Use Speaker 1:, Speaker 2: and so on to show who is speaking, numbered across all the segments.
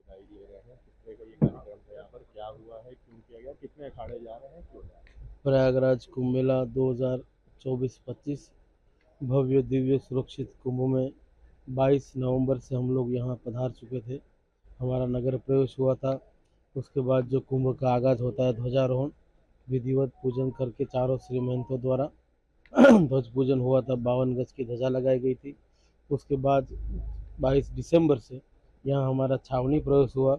Speaker 1: दिखाई दे रहे हैं। किस तरह का ये कार्यक्रम था, यहाँ पर क्या हुआ है, क्यों किया गया, कितने अखाड़े जा रहे हैं, क्यों जा रहे हैं?
Speaker 2: प्रयागराज कुंभ मेला 2024-25 भव्य दिव्य सुरक्षित कुंभ में 22 नवंबर से हम लोग यहाँ पधार चुके थे। हमारा नगर प्रवेश हुआ था। उसके बाद जो कुंभ का आगाज होता है, ध्वजारोहण विधिवत पूजन करके चारों श्री महंतों द्वारा ध्वज पूजन हुआ था। 52 गज की ध्वजा लगाई गई थी। उसके बाद 22 दिसंबर से यहाँ हमारा छावनी प्रवेश हुआ।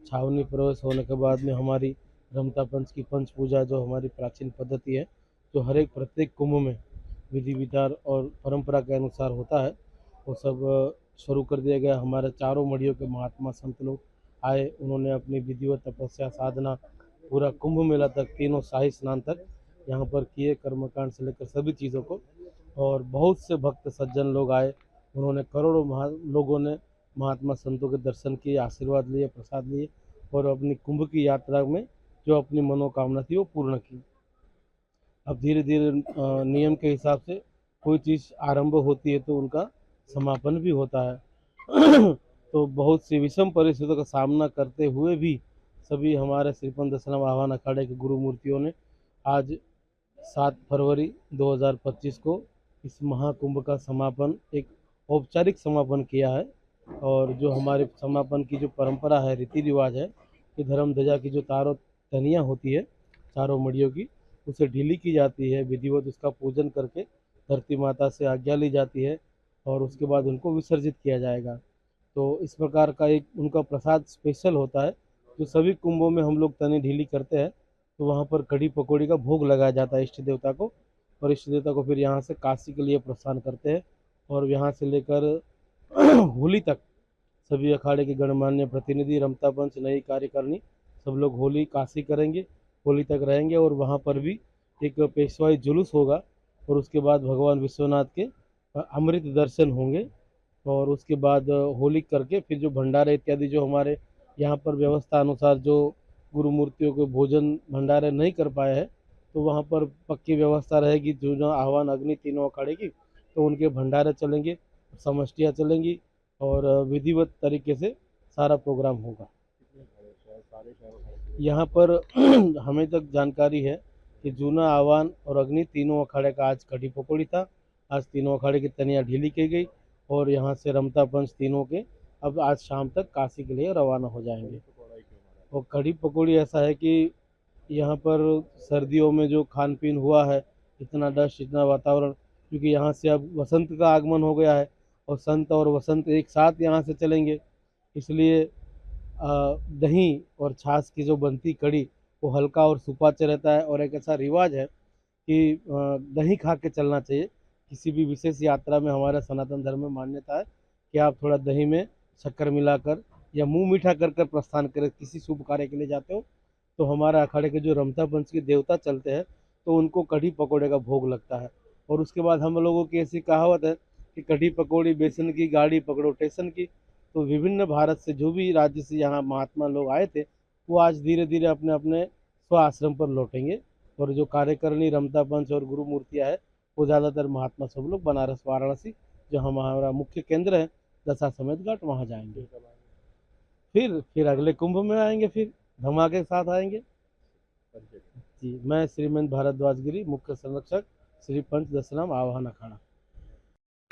Speaker 2: छावनी प्रवेश होने के बाद में हमारी रमता पंच की पंच पूजा, जो हमारी प्राचीन पद्धति है, जो हर एक प्रत्येक कुंभ में विधि विधान और परंपरा के अनुसार होता है, वो सब शुरू कर दिया गया। हमारे चारों मड़ियों के महात्मा संत लोग आए। उन्होंने अपनी विधिवत तपस्या साधना पूरा कुंभ मेला तक, तीनों शाही स्नान तक यहाँ पर किए, कर्मकांड से लेकर सभी चीज़ों को। और बहुत से भक्त सज्जन लोग आए। उन्होंने करोड़ों लोगों ने महात्मा संतों के दर्शन किए, आशीर्वाद लिए, प्रसाद लिए और अपनी कुंभ की यात्रा में जो अपनी मनोकामना थी वो पूर्ण की। अब धीरे धीरे नियम के हिसाब से कोई चीज़ आरंभ होती है तो उनका समापन भी होता है। तो बहुत सी विषम परिस्थितियों का सामना करते हुए भी सभी हमारे श्रीपंथ दशनाम आह्वान अखाड़े के गुरु मूर्तियों ने आज 7 फरवरी 2025 को इस महाकुंभ का समापन, एक औपचारिक समापन किया है। और जो हमारे समापन की जो परंपरा है, रीति रिवाज है कि धर्म ध्वजा की जो तारों तनियाँ होती है चारों मड़ियों की, उसे ढीली की जाती है, विधिवत उसका पूजन करके धरती माता से आज्ञा ली जाती है और उसके बाद उनको विसर्जित किया जाएगा। तो इस प्रकार का एक उनका प्रसाद स्पेशल होता है, जो सभी कुंभों में हम लोग तनी ढीली करते हैं। तो वहाँ पर कढ़ी पकौड़ी का भोग लगाया जाता है इष्ट देवता को, और इष्ट देवता को फिर यहाँ से काशी के लिए प्रस्थान करते हैं। और यहाँ से लेकर होली तक सभी अखाड़े के गणमान्य प्रतिनिधि, रमता पंच, नई कार्यकारिणी, सब लोग होली काशी करेंगे, होली तक रहेंगे। और वहाँ पर भी एक पेशवाई जुलूस होगा और उसके बाद भगवान विश्वनाथ के अमृत दर्शन होंगे। और उसके बाद होली करके फिर जो भंडारे इत्यादि जो हमारे यहाँ पर व्यवस्था अनुसार जो गुरु मूर्तियों को भोजन भंडारे नहीं कर पाए हैं, तो वहाँ पर पक्की व्यवस्था रहेगी। जो जो आह्वान अग्नि तीनों अखाड़े की, तो उनके भंडारे चलेंगे, समष्टियाँ चलेंगी और विधिवत तरीके से सारा प्रोग्राम होगा।
Speaker 1: कितने अखाड़े, शहर सारे शहरों खड़े थे?
Speaker 2: यहाँ पर हमें तक जानकारी है कि जूना, आह्वान और अग्नि तीनों अखाड़े का आज कढ़ी पकौड़ी था। आज तीनों अखाड़े की तनियाँ ढीली की गई और यहाँ से रमता पंच तीनों के अब आज शाम तक काशी के लिए रवाना हो
Speaker 1: कड़ी
Speaker 2: जाएंगे।
Speaker 1: पकौड़ा ही क्यों माना
Speaker 2: और कढ़ी पकौड़ी ऐसा है कि यहाँ पर सर्दियों में जो खान पीन हुआ है, इतना डस्ट, इतना वातावरण, क्योंकि यहाँ से अब वसंत का आगमन हो गया है और संत और वसंत एक साथ यहाँ से चलेंगे, इसलिए दही और छाछ की जो बनती कड़ी, वो हल्का और सुपाच्य रहता है। और एक ऐसा रिवाज है कि दही खा के चलना चाहिए। किसी भी विशेष यात्रा में हमारे सनातन धर्म में मान्यता है कि आप थोड़ा दही में शक्कर मिलाकर या मुंह मीठा कर कर प्रस्थान करें। किसी शुभ कार्य के लिए जाते हो तो हमारे अखाड़े के जो रमता पंच के देवता चलते हैं, तो उनको कढ़ी पकौड़े का भोग लगता है। और उसके बाद हम लोगों की ऐसी कहावत है कि कढ़ी पकौड़ी बेसन की, गाड़ी पकड़ो स्टेशन की। तो विभिन्न भारत से जो भी राज्य से यहाँ महात्मा लोग आए थे, वो आज धीरे धीरे अपने अपने स्व आश्रम पर लौटेंगे। और जो कार्यकारिणी, रमता पंच और गुरु मूर्तियाँ है, वो ज़्यादातर महात्मा सब लोग बनारस, वाराणसी, जो हमारा मुख्य केंद्र है दशाश्वमेध घाट, वहाँ जाएंगे।
Speaker 1: फिर कब आएंगे?
Speaker 2: फिर अगले कुंभ में आएंगे, फिर धमाके के साथ आएंगे।
Speaker 1: परिचय दें।
Speaker 2: जी, मैं श्रीमंत भारद्वाज गिरी, मुख्य संरक्षक, श्री पंच दशनाम आह्वान अखाड़ा।